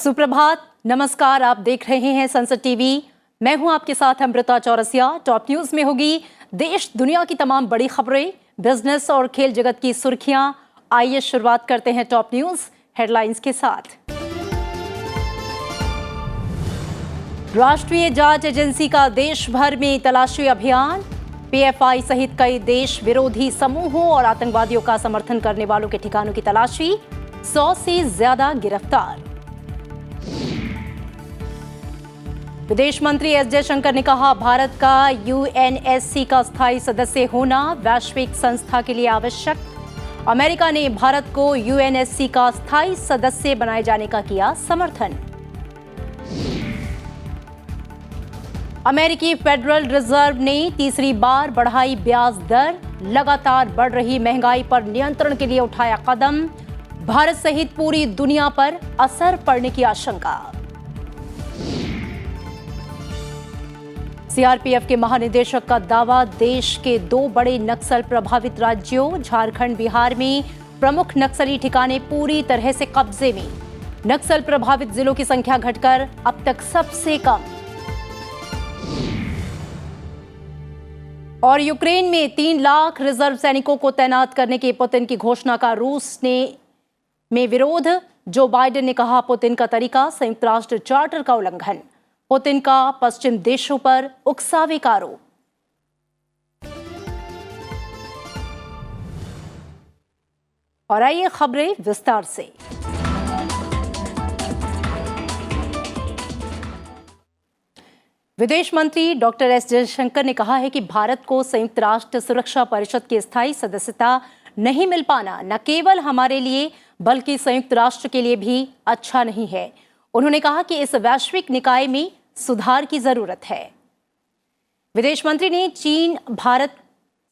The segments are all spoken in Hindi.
सुप्रभात, नमस्कार। आप देख रहे हैं संसद टीवी। मैं हूं आपके साथ अमृता चौरसिया। टॉप न्यूज में होगी देश दुनिया की तमाम बड़ी खबरें, बिजनेस और खेल जगत की सुर्खियां। आइए शुरुआत करते हैं टॉप न्यूज हेडलाइंस के साथ। राष्ट्रीय जांच एजेंसी का देश भर में तलाशी अभियान। पीएफआई सहित कई देश विरोधी समूहों और आतंकवादियों का समर्थन करने वालों के ठिकानों की तलाशी। 100 से ज्यादा गिरफ्तार। विदेश मंत्री एस जयशंकर ने कहा, भारत का यूएनएससी का स्थायी सदस्य होना वैश्विक संस्था के लिए आवश्यक। अमेरिका ने भारत को यूएनएससी का स्थायी सदस्य बनाए जाने का किया समर्थन। अमेरिकी फेडरल रिजर्व ने तीसरी बार बढ़ाई ब्याज दर। लगातार बढ़ रही महंगाई पर नियंत्रण के लिए उठाया कदम। भारत सहित पूरी दुनिया पर असर पड़ने की आशंका। सीआरपीएफ के महानिदेशक का दावा, देश के 2 बड़े नक्सल प्रभावित राज्यों झारखंड बिहार में प्रमुख नक्सली ठिकाने पूरी तरह से कब्जे में। नक्सल प्रभावित जिलों की संख्या घटकर अब तक सबसे कम। और यूक्रेन में 3 लाख रिजर्व सैनिकों को तैनात करने की पुतिन की घोषणा का रूस में विरोध। जो बाइडेन ने कहा, पुतिन का तरीका संयुक्त राष्ट्र चार्टर का उल्लंघन। पुतिन का पश्चिम देशों पर उकसावे का आरोप। और आइए खबरें विस्तार से। विदेश मंत्री डॉक्टर एस जयशंकर ने कहा है कि भारत को संयुक्त राष्ट्र सुरक्षा परिषद की स्थायी सदस्यता नहीं मिल पाना न केवल हमारे लिए बल्कि संयुक्त राष्ट्र के लिए भी अच्छा नहीं है। उन्होंने कहा कि इस वैश्विक निकाय में सुधार की जरूरत है। विदेश मंत्री ने चीन भारत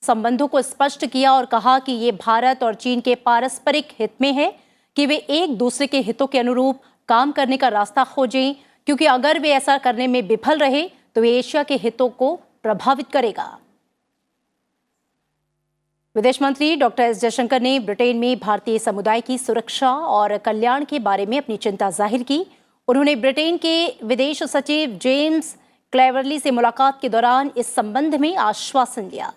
संबंधों को स्पष्ट किया और कहा कि ये भारत और चीन के पारस्परिक हित में है कि वे एक दूसरे के हितों के अनुरूप काम करने का रास्ता खोजें, क्योंकि अगर वे ऐसा करने में विफल रहे तो वे एशिया के हितों को प्रभावित करेगा। विदेश मंत्री डॉक्टर एस जयशंकर ने ब्रिटेन में भारतीय समुदाय की सुरक्षा और कल्याण के बारे में अपनी चिंता जाहिर की। उन्होंने ब्रिटेन के विदेश सचिव जेम्स क्लेवरली से मुलाकात के दौरान इस संबंध में आश्वासन दिया।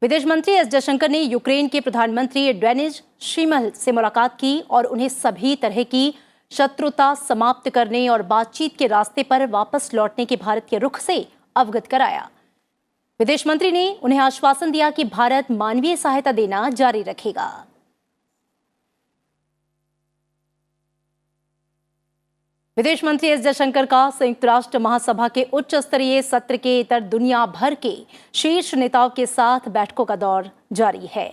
विदेश मंत्री एस जयशंकर ने यूक्रेन के प्रधानमंत्री डेनिस शिमल से मुलाकात की और उन्हें सभी तरह की शत्रुता समाप्त करने और बातचीत के रास्ते पर वापस लौटने के भारत के रुख से अवगत कराया। विदेश मंत्री ने उन्हें आश्वासन दिया कि भारत मानवीय सहायता देना जारी रखेगा। विदेश मंत्री एस जयशंकर का संयुक्त राष्ट्र महासभा के उच्च स्तरीय सत्र के इतर दुनिया भर के शीर्ष नेताओं के साथ बैठकों का दौर जारी है।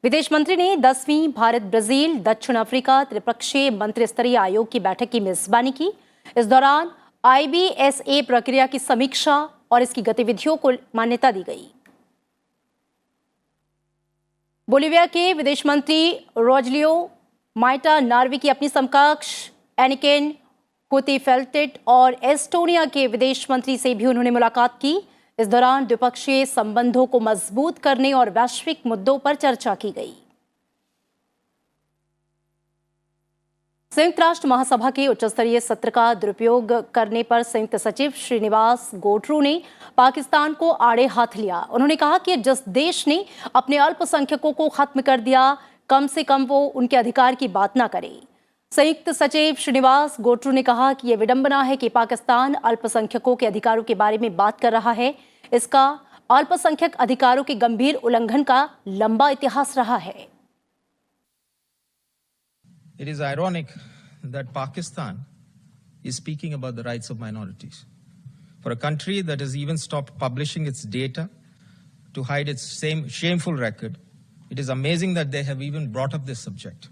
विदेश मंत्री ने 10वीं भारत ब्राजील दक्षिण अफ्रीका त्रिपक्षीय मंत्री स्तरीय आयोग की बैठक की मेजबानी की। इस दौरान IBSA प्रक्रिया की समीक्षा और इसकी गतिविधियों को मान्यता दी गई। बोलिविया के विदेश मंत्री रोजलियो माइटा नार्वे की अपनी समकक्ष एनिकेन कुतीफेल्टेट और एस्टोनिया के विदेश मंत्री से भी उन्होंने मुलाकात की। इस दौरान द्विपक्षीय संबंधों को मजबूत करने और वैश्विक मुद्दों पर चर्चा की गई। संयुक्त राष्ट्र महासभा के उच्च स्तरीय सत्र का दुरुपयोग करने पर संयुक्त सचिव श्रीनिवास गोटरू ने पाकिस्तान को आड़े हाथ लिया। उन्होंने कहा कि जिस देश ने अपने अल्पसंख्यकों को खत्म कर दिया, कम से कम वो उनके अधिकार की बात ना करे। संयुक्त सचिव श्रीनिवास गोटरू ने कहा कि यह विडंबना है कि पाकिस्तान अल्पसंख्यकों के अधिकारों के बारे में बात कर रहा है। इसका अल्पसंख्यक अधिकारों के गंभीर उल्लंघन का लंबा इतिहास रहा है। It is ironic that Pakistan is speaking about the rights of minorities. For a country that has even stopped publishing its data to hide its shameful record, it is amazing that they have even brought up this subject.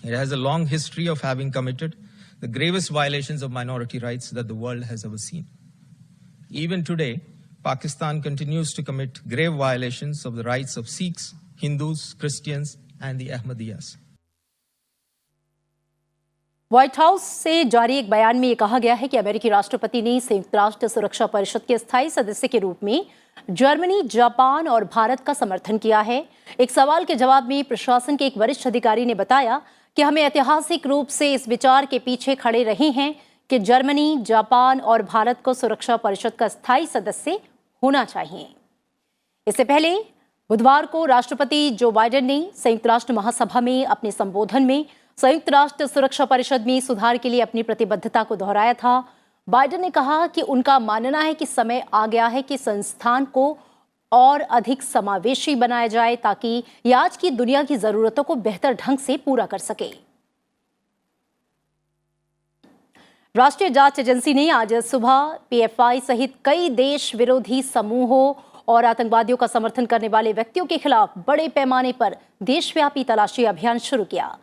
It has a long history of having committed the gravest violations of minority rights that the world has ever seen. Even today, Pakistan continues to commit grave violations of the rights of Sikhs, Hindus, Christians, and the Ahmadiyyas. White house से जारी एक बयान में यह कहा गया है कि अमेरिकी राष्ट्रपति ने संयुक्त राष्ट्र सुरक्षा परिषद के स्थायी सदस्य के रूप में जर्मनी, जापान और भारत का समर्थन किया है। एक सवाल के जवाब में प्रशासन के एक वरिष्ठ अधिकारी ने बताया कि हमें ऐतिहासिक रूप से इस विचार के पीछे खड़े रहे हैं कि जर्मनी, जापान और भारत को सुरक्षा परिषद का स्थायी सदस्य होना चाहिए। इससे पहले बुधवार को राष्ट्रपति जो बाइडेन ने संयुक्त राष्ट्र महासभा में अपने संबोधन में संयुक्त राष्ट्र सुरक्षा परिषद में सुधार के लिए अपनी प्रतिबद्धता को दोहराया था। बाइडेन ने कहा कि उनका मानना है कि समय आ गया है कि संस्थान को और अधिक समावेशी बनाया जाए ताकि ये आज की दुनिया की जरूरतों को बेहतर ढंग से पूरा कर सके। राष्ट्रीय जांच एजेंसी ने आज सुबह पीएफआई सहित कई देश विरोधी समूहों और आतंकवादियों का समर्थन करने वाले व्यक्तियों के खिलाफ बड़े पैमाने पर देशव्यापी तलाशी अभियान शुरू किया।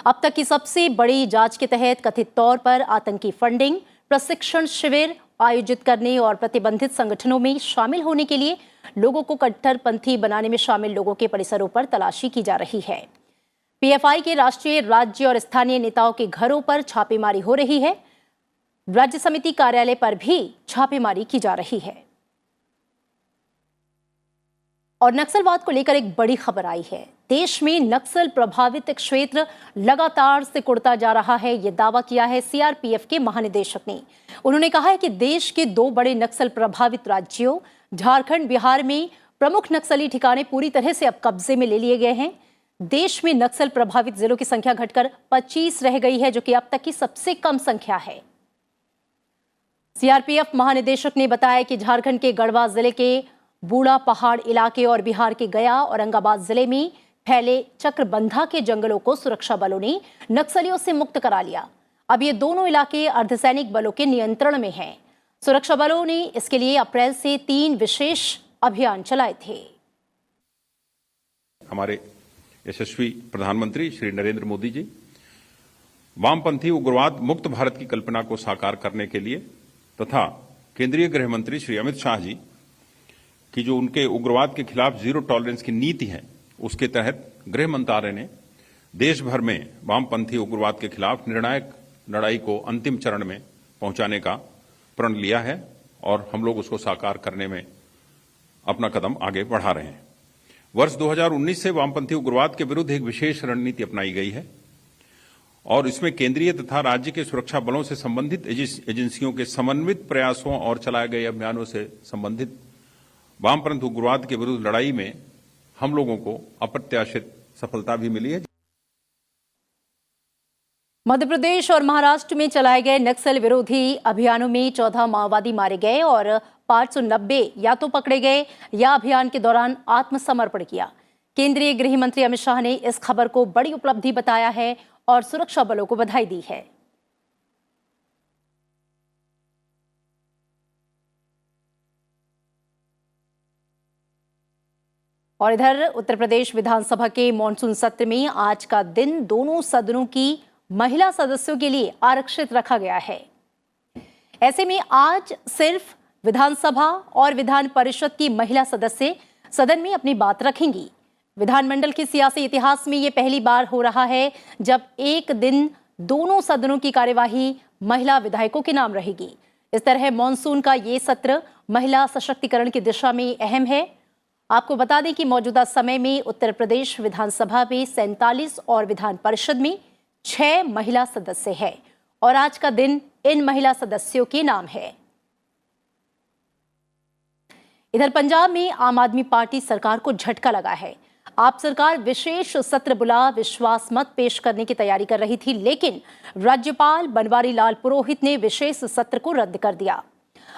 अब तक की सबसे बड़ी जांच के तहत कथित तौर पर आतंकी फंडिंग, प्रशिक्षण शिविर आयोजित करने और प्रतिबंधित संगठनों में शामिल होने के लिए लोगों को कट्टरपंथी बनाने में शामिल लोगों के परिसरों पर तलाशी की जा रही है। पीएफआई के राष्ट्रीय, राज्य और स्थानीय नेताओं के घरों पर छापेमारी हो रही है। राज्य समिति कार्यालय पर भी छापेमारी की जा रही है। और नक्सलवाद को लेकर एक बड़ी खबर आई है। देश में नक्सल प्रभावित क्षेत्र लगातार सिकुड़ता जा रहा है, यह दावा किया है सीआरपीएफ के महानिदेशक ने। उन्होंने कहा है कि देश के 2 बड़े नक्सल प्रभावित राज्यों झारखंड, बिहार में प्रमुख नक्सली ठिकाने पूरी तरह से अब कब्जे में ले लिए गए हैं। देश में नक्सल प्रभावित जिलों की संख्या घटकर 25 रह गई है, जो कि अब तक की सबसे कम संख्या है। सीआरपीएफ महानिदेशक ने बताया कि झारखंड के गढ़वा जिले के बूढ़ा पहाड़ इलाके और बिहार के गया औरंगाबाद जिले में फैले चक्रबंधा के जंगलों को सुरक्षा बलों ने नक्सलियों से मुक्त करा लिया। अब ये दोनों इलाके अर्धसैनिक बलों के नियंत्रण में हैं। सुरक्षा बलों ने इसके लिए अप्रैल से 3 विशेष अभियान चलाए थे। हमारे यशस्वी प्रधानमंत्री श्री नरेंद्र मोदी जी वामपंथी उग्रवाद मुक्त भारत की कल्पना को साकार करने के लिए तथा केंद्रीय गृह मंत्री श्री अमित शाह जी कि जो उनके उग्रवाद के खिलाफ जीरो टॉलरेंस की नीति है, उसके तहत गृह मंत्रालय ने देश भर में वामपंथी उग्रवाद के खिलाफ निर्णायक लड़ाई को अंतिम चरण में पहुंचाने का प्रण लिया है और हम लोग उसको साकार करने में अपना कदम आगे बढ़ा रहे हैं। वर्ष 2019 से वामपंथी उग्रवाद के विरुद्ध एक विशेष रणनीति अपनाई गई है और इसमें केंद्रीय तथा राज्य के सुरक्षा बलों से संबंधित एजेंसियों के समन्वित प्रयासों और चलाए गए अभियानों से संबंधित वामपंथी उग्रवाद के विरुद्ध लड़ाई में हम लोगों को अप्रत्याशित सफलता भी मिली है। मध्य प्रदेश और महाराष्ट्र में चलाए गए नक्सल विरोधी अभियानों में 14 माओवादी मारे गए और 590 या तो पकड़े गए या अभियान के दौरान आत्मसमर्पण किया। केंद्रीय गृह मंत्री अमित शाह ने इस खबर को बड़ी उपलब्धि बताया है और सुरक्षा बलों को बधाई दी है। और इधर उत्तर प्रदेश विधानसभा के मॉनसून सत्र में आज का दिन दोनों सदनों की महिला सदस्यों के लिए आरक्षित रखा गया है। ऐसे में आज सिर्फ विधानसभा और विधान परिषद की महिला सदस्य सदन में अपनी बात रखेंगी। विधानमंडल के सियासी इतिहास में यह पहली बार हो रहा है जब एक दिन दोनों सदनों की कार्यवाही महिला विधायकों के नाम रहेगी। इस तरह मॉनसून का ये सत्र महिला सशक्तिकरण की दिशा में अहम है। आपको बता दें कि मौजूदा समय में उत्तर प्रदेश विधानसभा में 47 और विधान परिषद में 6 महिला सदस्य हैं और आज का दिन इन महिला सदस्यों के नाम है। इधर पंजाब में आम आदमी पार्टी सरकार को झटका लगा है। आप सरकार विशेष सत्र बुला विश्वास मत पेश करने की तैयारी कर रही थी, लेकिन राज्यपाल बनवारी लाल पुरोहित ने विशेष सत्र को रद्द कर दिया।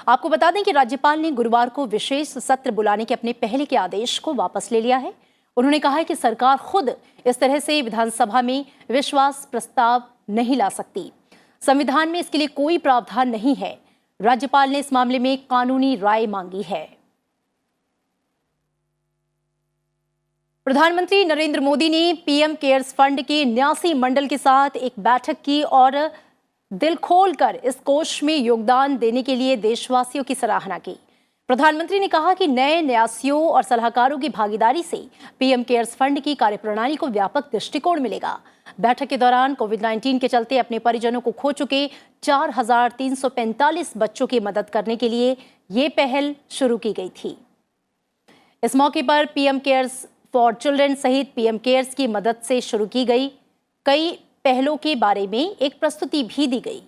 आपको बता दें कि राज्यपाल ने गुरुवार को विशेष सत्र बुलाने के अपने पहले के आदेश को वापस ले लिया है। उन्होंने कहा है कि सरकार खुद इस तरह से विधानसभा में विश्वास प्रस्ताव नहीं ला सकती। संविधान में इसके लिए कोई प्रावधान नहीं है। राज्यपाल ने इस मामले में कानूनी राय मांगी है। प्रधानमंत्री नरेंद्र मोदी ने पीएम केयर्स फंड के 79 मंडल के साथ एक बैठक की और दिल खोलकर इस कोष में योगदान देने के लिए देशवासियों की सराहना की। प्रधानमंत्री ने कहा कि नए न्यासियों और सलाहकारों की भागीदारी से पीएम केयर्स फंड की कार्यप्रणाली को व्यापक दृष्टिकोण मिलेगा। बैठक के दौरान कोविड-19 के चलते अपने परिजनों को खो चुके 4,345 बच्चों की मदद करने के लिए ये पहल शुरू की गई थी। इस मौके पर पीएम केयर्स फॉर चिल्ड्रन सहित पीएम केयर्स की मदद से शुरू की गई कई पहलों के बारे में एक प्रस्तुति भी दी गई।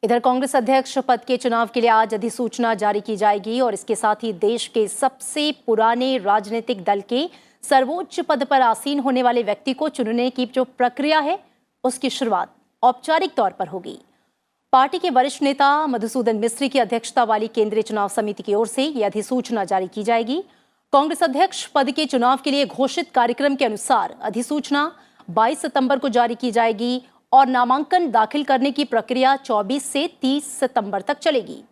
इधर कांग्रेस अध्यक्ष पद के चुनाव के लिए आज अधिसूचना जारी की जाएगी और इसके साथ ही देश के सबसे पुराने राजनीतिक दल के सर्वोच्च पद पर आसीन होने वाले व्यक्ति को चुनने की जो प्रक्रिया है उसकी शुरुआत औपचारिक तौर पर होगी। पार्टी के वरिष्ठ नेता मधुसूदन मिस्त्री की अध्यक्षता वाली केंद्रीय चुनाव समिति की ओर से यह अधिसूचना जारी की जाएगी। कांग्रेस अध्यक्ष पद के चुनाव के लिए घोषित कार्यक्रम के अनुसार अधिसूचना 22 सितंबर को जारी की जाएगी और नामांकन दाखिल करने की प्रक्रिया 24 से 30 सितंबर तक चलेगी।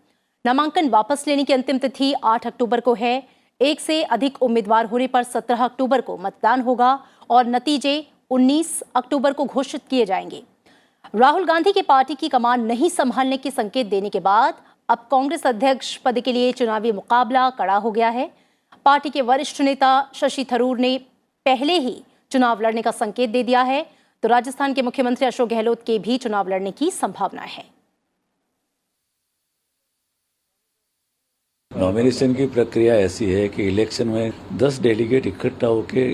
नामांकन वापस लेने की अंतिम तिथि 8 अक्टूबर को है। एक से अधिक उम्मीदवार होने पर 17 अक्टूबर को मतदान होगा और नतीजे 19 अक्टूबर को घोषित किए जाएंगे। राहुल गांधी की पार्टी की कमान नहीं संभालने के संकेत देने के बाद अब कांग्रेस अध्यक्ष पद के लिए चुनावी मुकाबला कड़ा हो गया है। पार्टी के वरिष्ठ नेता शशि थरूर ने पहले ही चुनाव लड़ने का संकेत दे दिया है, तो राजस्थान के मुख्यमंत्री अशोक गहलोत के भी चुनाव लड़ने की संभावना है। नॉमिनेशन की प्रक्रिया ऐसी है कि इलेक्शन में 10 डेलीगेट इकट्ठा होके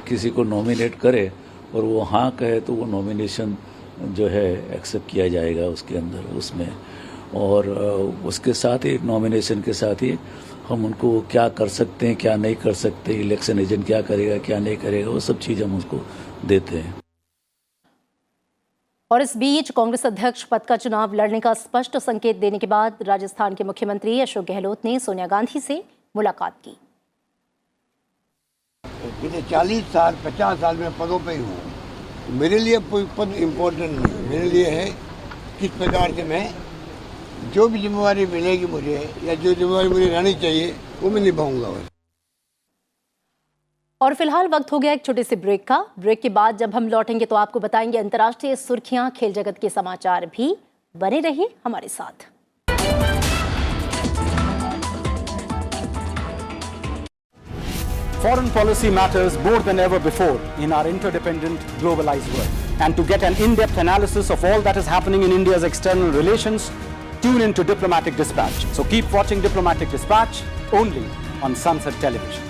किसी को नॉमिनेट करे और वो हाँ कहे तो वो नॉमिनेशन जो है एक्सेप्ट किया जाएगा उसके अंदर उसमें, और उसके साथ ही नॉमिनेशन के साथ ही हम उनको क्या कर सकते हैं क्या नहीं कर सकते, इलेक्शन एजेंट क्या करेगा क्या नहीं करेगा, वो सब चीज़ हम उसको देते हैं। और इस बीच कांग्रेस अध्यक्ष पद का चुनाव लड़ने का स्पष्ट संकेत देने के बाद राजस्थान के मुख्यमंत्री अशोक गहलोत ने सोनिया गांधी से मुलाकात की। पिछले 40 साल 50 साल में पदों पे ही हूँ, मेरे लिए कोई पद इम्पोर्टेंट नहीं, मेरे लिए है किस प्रकार से मैं जो भी जिम्मेवारी मिलेगी मुझे या जो जिम्मेवारी मुझे रहनी चाहिए वो मैं निभाऊंगा। और फिलहाल वक्त हो गया एक छोटे से ब्रेक का। ब्रेक के बाद जब हम लौटेंगे तो आपको बताएंगे अंतर्राष्ट्रीय सुर्खियां, खेल जगत के समाचार भी। बने रहिए हमारे साथ। Foreign policy matters more than ever before in our interdependent, globalized world. And to get an in-depth analysis of all that is happening in India's external relations, tune into Diplomatic Dispatch. So keep watching Diplomatic Dispatch only on Sunset Television.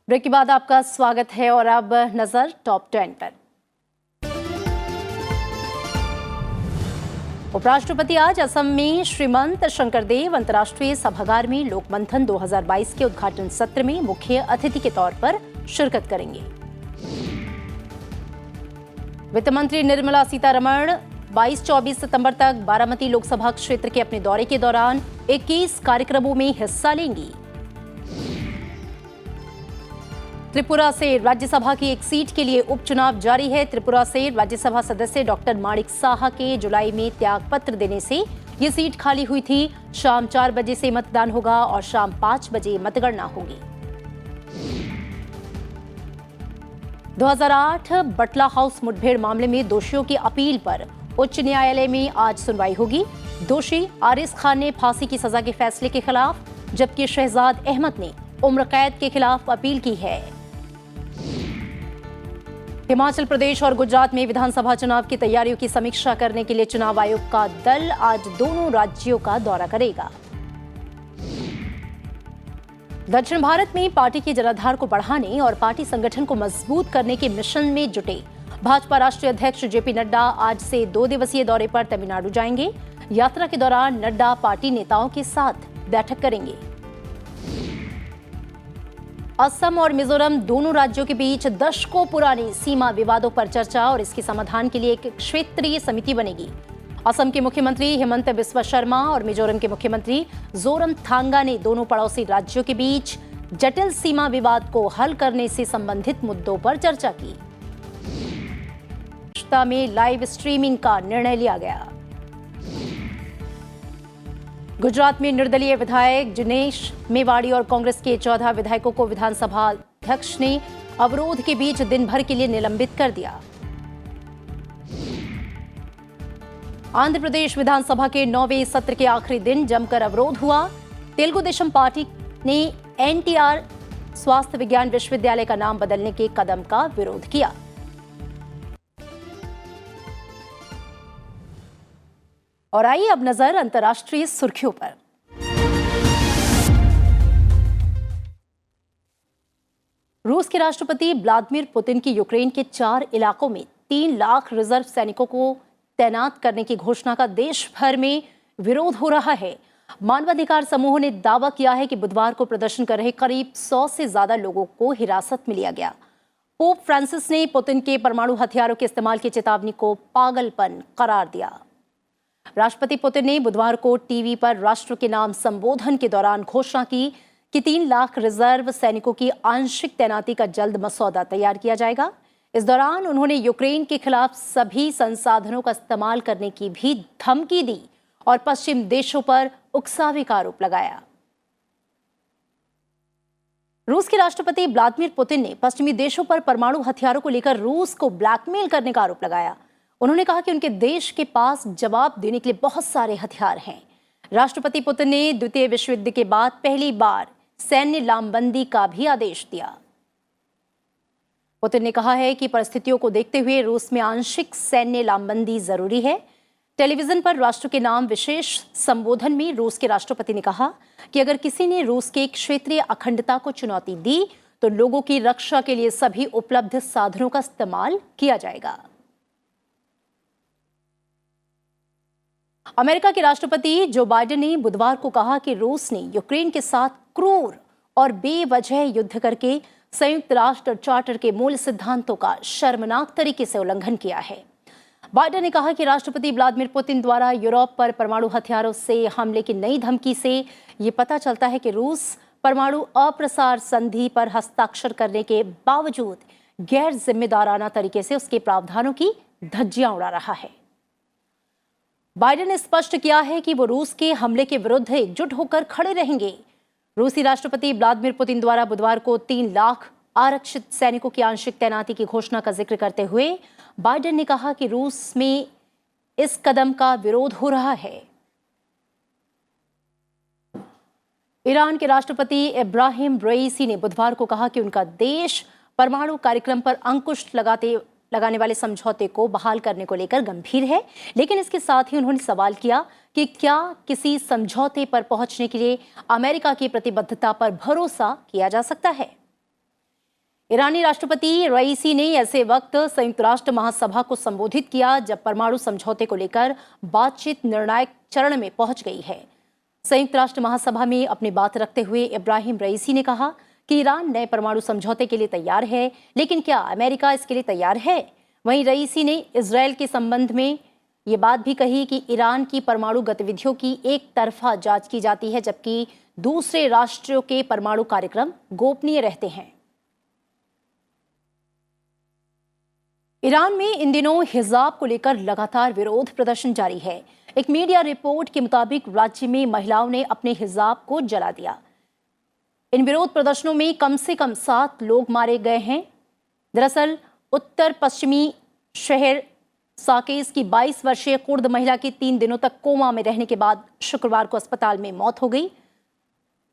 Break के बाद आपका स्वागत है और अब नजर टॉप 10 पर। उपराष्ट्रपति आज असम में श्रीमंत शंकरदेव अंतर्राष्ट्रीय सभागार में लोकमंथन 2022 के उद्घाटन सत्र में मुख्य अतिथि के तौर पर शिरकत करेंगे। वित्त मंत्री निर्मला सीतारमण 22-24 सितंबर तक बारामती लोकसभा क्षेत्र के अपने दौरे के दौरान 21 कार्यक्रमों में हिस्सा लेंगी। त्रिपुरा से राज्यसभा की एक सीट के लिए उपचुनाव जारी है। त्रिपुरा से राज्यसभा सदस्य डॉक्टर माणिक साहा के जुलाई में त्यागपत्र देने से ये सीट खाली हुई थी। शाम 4 बजे से मतदान होगा और शाम 5 बजे मतगणना होगी। 2008 बटला हाउस मुठभेड़ मामले में दोषियों की अपील पर उच्च न्यायालय में आज सुनवाई होगी। दोषी आरिस खान ने फांसी की सजा के फैसले के खिलाफ, जबकि शहजाद अहमद ने उम्र कैद के खिलाफ अपील की है। हिमाचल प्रदेश और गुजरात में विधानसभा चुनाव की तैयारियों की समीक्षा करने के लिए चुनाव आयोग का दल आज दोनों राज्यों का दौरा करेगा। दक्षिण भारत में पार्टी के जनाधार को बढ़ाने और पार्टी संगठन को मजबूत करने के मिशन में जुटे भाजपा राष्ट्रीय अध्यक्ष जेपी नड्डा आज से 2 दिवसीय दौरे पर तमिलनाडु जाएंगे। यात्रा के दौरान नड्डा पार्टी नेताओं के साथ बैठक करेंगे। असम और मिजोरम दोनों राज्यों के बीच दशकों पुरानी सीमा विवादों पर चर्चा और इसके समाधान के लिए एक क्षेत्रीय समिति बनेगी। असम के मुख्यमंत्री हेमंत बिस्वा शर्मा और मिजोरम के मुख्यमंत्री जोरमथांगा ने दोनों पड़ोसी राज्यों के बीच जटिल सीमा विवाद को हल करने से संबंधित मुद्दों पर चर्चा की। में लाइव स्ट्रीमिंग का निर्णय लिया गया। गुजरात में निर्दलीय विधायक जिनेश मेवाड़ी और कांग्रेस के 14 विधायकों को विधानसभा अध्यक्ष ने अवरोध के बीच दिन भर के लिए निलंबित कर दिया। आंध्र प्रदेश विधानसभा के 9वें सत्र के आखिरी दिन जमकर अवरोध हुआ। तेलुगु देशम पार्टी ने एनटीआर स्वास्थ्य विज्ञान विश्वविद्यालय का नाम बदलने के कदम का विरोध किया। और आइए अब नजर अंतर्राष्ट्रीय सुर्खियों पर। रूस के राष्ट्रपति व्लादिमीर पुतिन की यूक्रेन के 4 इलाकों में 3 लाख रिजर्व सैनिकों को तैनात करने की घोषणा का देश भर में विरोध हो रहा है। मानवाधिकार समूहों ने दावा किया है कि बुधवार को प्रदर्शन कर रहे करीब 100 से ज्यादा लोगों को हिरासत में लिया गया। पोप फ्रांसिस ने पुतिन के परमाणु हथियारों के इस्तेमाल की चेतावनी को पागलपन करार दिया। राष्ट्रपति पुतिन ने बुधवार को टीवी पर राष्ट्र के नाम संबोधन के दौरान घोषणा की कि 3 लाख रिजर्व सैनिकों की आंशिक तैनाती का जल्द मसौदा तैयार किया जाएगा। इस दौरान उन्होंने यूक्रेन के खिलाफ सभी संसाधनों का इस्तेमाल करने की भी धमकी दी और पश्चिम देशों पर उकसावे का आरोप लगाया। रूस के राष्ट्रपति व्लादिमीर पुतिन ने पश्चिमी देशों पर परमाणु हथियारों को लेकर रूस को ब्लैकमेल करने का आरोप लगाया। उन्होंने कहा कि उनके देश के पास जवाब देने के लिए बहुत सारे हथियार हैं। राष्ट्रपति पुतिन ने द्वितीय विश्व युद्ध के बाद पहली बार सैन्य लामबंदी का भी आदेश दिया। पुतिन ने कहा है कि परिस्थितियों को देखते हुए रूस में आंशिक सैन्य लामबंदी जरूरी है। टेलीविजन पर राष्ट्र के नाम विशेष संबोधन में रूस के राष्ट्रपति ने कहा कि अगर किसी ने रूस के क्षेत्रीय अखंडता को चुनौती दी तो लोगों की रक्षा के लिए सभी उपलब्ध साधनों का इस्तेमाल किया जाएगा। अमेरिका के राष्ट्रपति जो बाइडेन ने बुधवार को कहा कि रूस ने यूक्रेन के साथ क्रूर और बेवजह युद्ध करके संयुक्त राष्ट्र चार्टर के मूल सिद्धांतों का शर्मनाक तरीके से उल्लंघन किया है। बाइडेन ने कहा कि राष्ट्रपति व्लादिमीर पुतिन द्वारा यूरोप पर परमाणु हथियारों से हमले की नई धमकी से ये पता चलता है कि रूस परमाणु अप्रसार संधि पर हस्ताक्षर करने के बावजूद गैर जिम्मेदाराना तरीके से उसके प्रावधानों की धज्जियां उड़ा रहा है। बाइडेन ने स्पष्ट किया है कि वो रूस के हमले के विरुद्ध एकजुट होकर खड़े रहेंगे। रूसी राष्ट्रपति व्लादिमीर पुतिन द्वारा बुधवार को 3 लाख आरक्षित सैनिकों की आंशिक तैनाती की घोषणा का जिक्र करते हुए बाइडेन ने कहा कि रूस में इस कदम का विरोध हो रहा है। ईरान के राष्ट्रपति इब्राहिम रईसी ने बुधवार को कहा कि उनका देश परमाणु कार्यक्रम पर अंकुश लगाने वाले समझौते को बहाल करने को लेकर गंभीर है, लेकिन इसके साथ ही उन्होंने सवाल किया कि क्या किसी समझौते पर पहुंचने के लिए अमेरिका की प्रतिबद्धता पर भरोसा किया जा सकता है। ईरानी राष्ट्रपति रईसी ने ऐसे वक्त संयुक्त राष्ट्र महासभा को संबोधित किया जब परमाणु समझौते को लेकर बातचीत निर्णायक चरण में पहुंच गई है। संयुक्त राष्ट्र महासभा में अपनी बात रखते हुए इब्राहिम रईसी ने कहा कि ईरान नए परमाणु समझौते के लिए तैयार है, लेकिन क्या अमेरिका इसके लिए तैयार है। वहीं रईसी ने इजरायल के संबंध में ये बात भी कही कि ईरान की परमाणु गतिविधियों की एक तरफा जांच की जाती है, जबकि दूसरे राष्ट्रों के परमाणु कार्यक्रम गोपनीय रहते हैं। ईरान में इन दिनों हिजाब को लेकर लगातार विरोध प्रदर्शन जारी है। एक मीडिया रिपोर्ट के मुताबिक राज्य में महिलाओं ने अपने हिजाब को जला दिया। इन विरोध प्रदर्शनों में कम से कम 7 लोग मारे गए हैं। दरअसल उत्तर पश्चिमी शहर साकेस की 22 वर्षीय कुर्द महिला की 3 दिनों तक कोमा में रहने के बाद शुक्रवार को अस्पताल में मौत हो गई।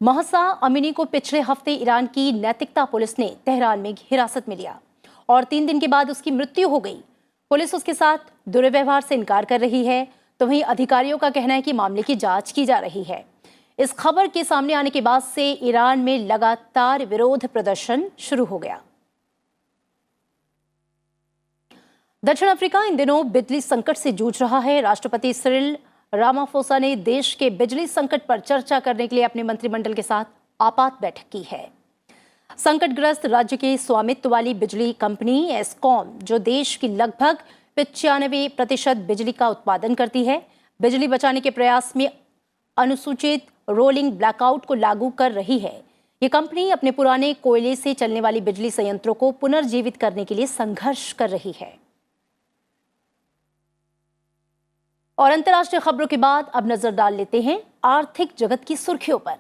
महसा अमीनी को पिछले हफ्ते ईरान की नैतिकता पुलिस ने तेहरान में हिरासत में लिया और 3 दिन के बाद उसकी मृत्यु हो गई। पुलिस उसके साथ दुर्व्यवहार से इनकार कर रही है, तो वहीं अधिकारियों का कहना है कि मामले की जांच की जा रही है। इस खबर के सामने आने के बाद से ईरान में लगातार विरोध प्रदर्शन शुरू हो गया। दक्षिण अफ्रीका इन दिनों बिजली संकट से जूझ रहा है। राष्ट्रपति सिरिल रामाफोसा ने देश के बिजली संकट पर चर्चा करने के लिए अपने मंत्रिमंडल के साथ आपात बैठक की है। संकटग्रस्त राज्य के स्वामित्व वाली बिजली कंपनी एस्कॉम, जो देश की लगभग 95% बिजली का उत्पादन करती है, बिजली बचाने के प्रयास में अनुसूचित रोलिंग ब्लैकआउट को लागू कर रही है। ये कंपनी अपने पुराने कोयले से चलने वाली बिजली संयंत्रों को पुनर्जीवित करने के लिए संघर्ष कर रही है। और अंतर्राष्ट्रीय खबरों के बाद अब नजर डाल लेते हैं आर्थिक जगत की सुर्खियों पर।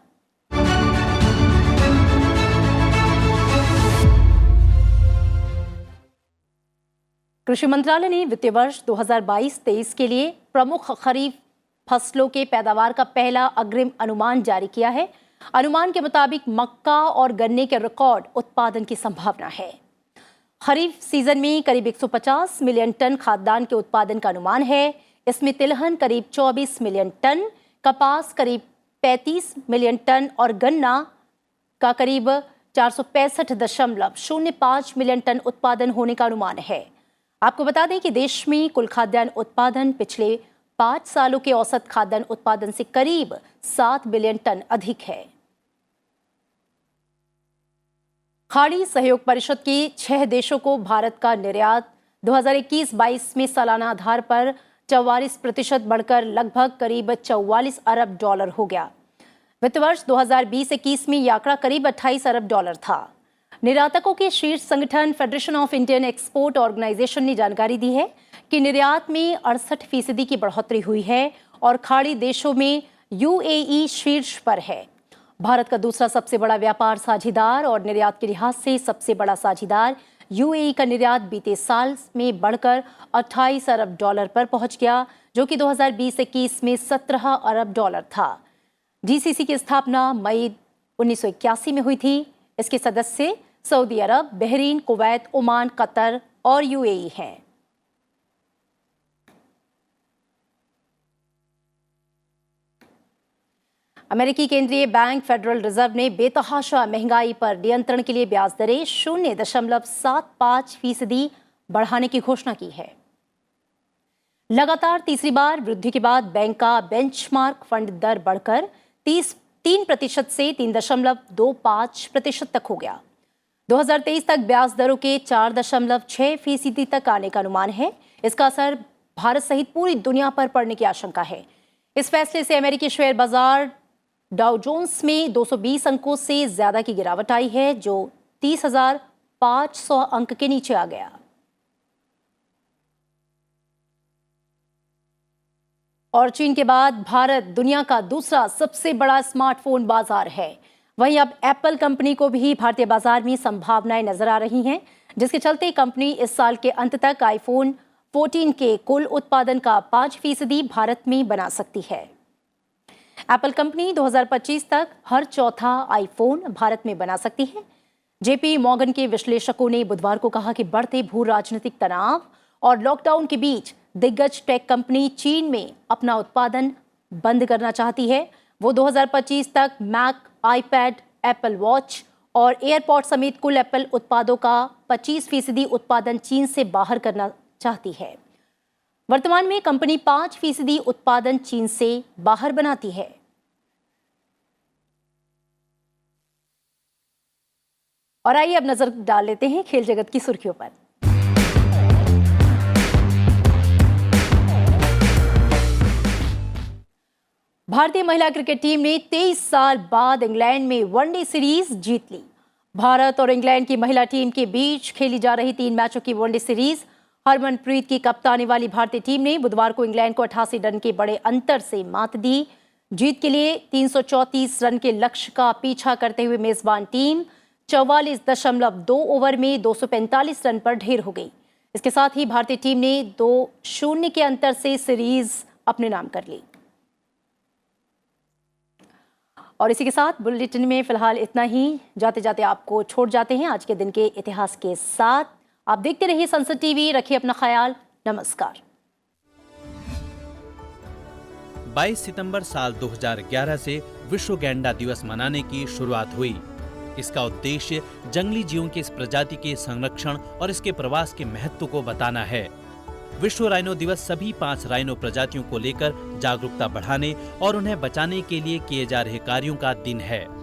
कृषि मंत्रालय ने वित्तीय वर्ष 2022-23 के लिए प्रमुख खरीफ फसलों के पैदावार का पहला अग्रिम अनुमान जारी किया है। अनुमान के मुताबिक मक्का और गन्ने के रिकॉर्ड उत्पादन की संभावना है। खरीफ सीजन में करीब 150 मिलियन टन खाद्यान्न के उत्पादन का अनुमान है। इसमें तिलहन करीब 24 मिलियन टन, कपास करीब 35 मिलियन टन और गन्ना का करीब 465.05 मिलियन टन उत्पादन होने का अनुमान है। आपको बता दें कि देश में कुल खाद्यान्न उत्पादन पिछले 5 सालों के औसत खाद्यान्न उत्पादन से करीब 7 बिलियन टन अधिक है। खाड़ी सहयोग परिषद के 6 देशों को भारत का निर्यात 2021-22 में सालाना आधार पर 44% बढ़कर लगभग करीब 44 अरब डॉलर हो गया। वित्त वर्ष 2020-21 में यह आंकड़ा करीब 28 अरब डॉलर था। निर्यातकों के शीर्ष संगठन Federation of Indian Export Organisation ने जानकारी दी है कि निर्यात में 68% की बढ़ोतरी हुई है और खाड़ी देशों में यूएई शीर्ष पर है। भारत का दूसरा सबसे बड़ा व्यापार साझीदार और निर्यात के लिहाज से सबसे बड़ा साझीदार यूएई का निर्यात बीते साल में बढ़कर 28 अरब डॉलर पर पहुंच गया, जो कि 2020-21 में 17 अरब डॉलर था। जीसीसी की स्थापना मई 1981 में हुई थी। इसके सदस्य सऊदी अरब, बहरीन, कुवैत, ओमान, कतर और यूएई हैं। अमेरिकी केंद्रीय बैंक फेडरल रिजर्व ने बेतहाशा महंगाई पर नियंत्रण के लिए ब्याज दरें 0.75% बढ़ाने की घोषणा की है। लगातार तीसरी बार वृद्धि के बाद बैंक का बेंचमार्क फंड दर बढ़कर 3% से 3.25% तक हो गया। 2023 तक ब्याज दरों के 4.6% तक आने का अनुमान है। इसका असर भारत सहित पूरी दुनिया पर पड़ने की आशंका है। इस फैसले से अमेरिकी शेयर बाजार डाउ जोन्स में 220 अंकों से ज्यादा की गिरावट आई है, जो 30,500 अंक के नीचे आ गया। और चीन के बाद भारत दुनिया का दूसरा सबसे बड़ा स्मार्टफोन बाजार है। वहीं अब एप्पल कंपनी को भी भारतीय बाजार में संभावनाएं नजर आ रही हैं, जिसके चलते कंपनी इस साल के अंत तक आईफोन 14 के कुल उत्पादन का 5% भारत में बना सकती है। एप्पल कंपनी 2025 तक हर चौथा आईफोन भारत में बना सकती है। जेपी मॉर्गन के विश्लेषकों ने बुधवार को कहा कि बढ़ते भू राजनीतिक तनाव और लॉकडाउन के बीच दिग्गज टेक कंपनी चीन में अपना उत्पादन बंद करना चाहती है। वो 2025 तक मैक, आईपैड, एप्पल वॉच और एयरपॉड समेत कुल एप्पल उत्पादों का 25% उत्पादन चीन से बाहर करना चाहती है। वर्तमान में कंपनी 5% उत्पादन चीन से बाहर बनाती है। और आइए अब नजर डाल लेते हैं खेल जगत की सुर्खियों पर। भारतीय महिला क्रिकेट टीम ने 23 साल बाद इंग्लैंड में वनडे सीरीज जीत ली। भारत और इंग्लैंड की महिला टीम के बीच खेली जा रही 3 मैचों की वनडे सीरीज हरमनप्रीत की कप्तानी वाली भारतीय टीम ने बुधवार को इंग्लैंड को 88 रन के बड़े अंतर से मात दी। जीत के लिए 334 रन के लक्ष्य का पीछा करते हुए मेजबान टीम 44.2 ओवर में 245 रन पर ढेर हो गई। इसके साथ ही भारतीय टीम ने 2-0 के अंतर से सीरीज अपने नाम कर ली। और इसी के साथ बुलेटिन में फिलहाल इतना ही। जाते जाते आपको छोड़ जाते हैं आज के दिन के इतिहास के साथ। आप देखते रहिए संसद टीवी। रखिए अपना ख्याल। नमस्कार। 22 सितंबर साल 2011 से विश्व गैंडा दिवस मनाने की शुरुआत हुई। इसका उद्देश्य जंगली जीवों की इस प्रजाति के संरक्षण और इसके प्रवास के महत्व को बताना है। विश्व राइनो दिवस सभी 5 राइनो प्रजातियों को लेकर जागरूकता बढ़ाने और उन्हें बचाने के लिए किए जा रहे कार्यों का दिन है।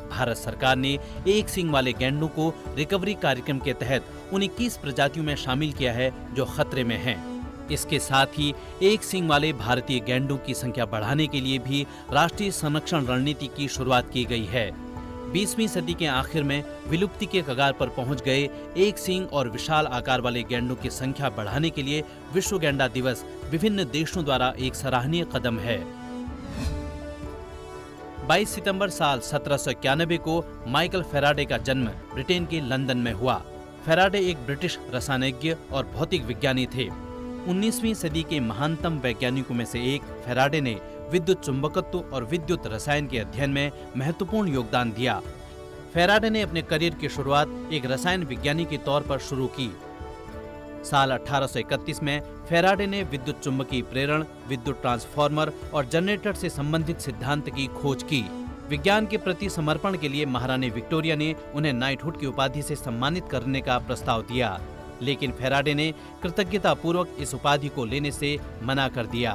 भारत सरकार ने एक सींग वाले गैंडों को रिकवरी कार्यक्रम के तहत उन 21 प्रजातियों में शामिल किया है जो खतरे में हैं। इसके साथ ही एक सींग वाले भारतीय गैंडों की संख्या बढ़ाने के लिए भी राष्ट्रीय संरक्षण रणनीति की शुरुआत की गई है। 20वीं सदी के आखिर में विलुप्ति के कगार पर पहुंच गए एक सींग और विशाल आकार वाले गैंडों की संख्या बढ़ाने के लिए विश्व गैंडा दिवस विभिन्न देशों द्वारा एक सराहनीय कदम है। 22 सितंबर साल 1791 को माइकल फेराडे का जन्म ब्रिटेन के लंदन में हुआ। फैराडे एक ब्रिटिश रसायनज्ञ और भौतिक विज्ञानी थे। 19वीं सदी के महानतम वैज्ञानिकों में से एक फैराडे ने विद्युत चुंबकत्व और विद्युत रसायन के अध्ययन में महत्वपूर्ण योगदान दिया। फैराडे ने अपने करियर की शुरुआत एक रसायन विज्ञानी के तौर पर शुरू की। साल 1831 में फैराडे ने विद्युत चुंबकीय प्रेरण, विद्युत ट्रांसफार्मर और जनरेटर से संबंधित सिद्धांत की खोज की। विज्ञान के प्रति समर्पण के लिए महारानी विक्टोरिया ने उन्हें नाइटहुड की उपाधि से सम्मानित करने का प्रस्ताव दिया, लेकिन फैराडे ने कृतज्ञतापूर्वक इस उपाधि को लेने से मना कर दिया।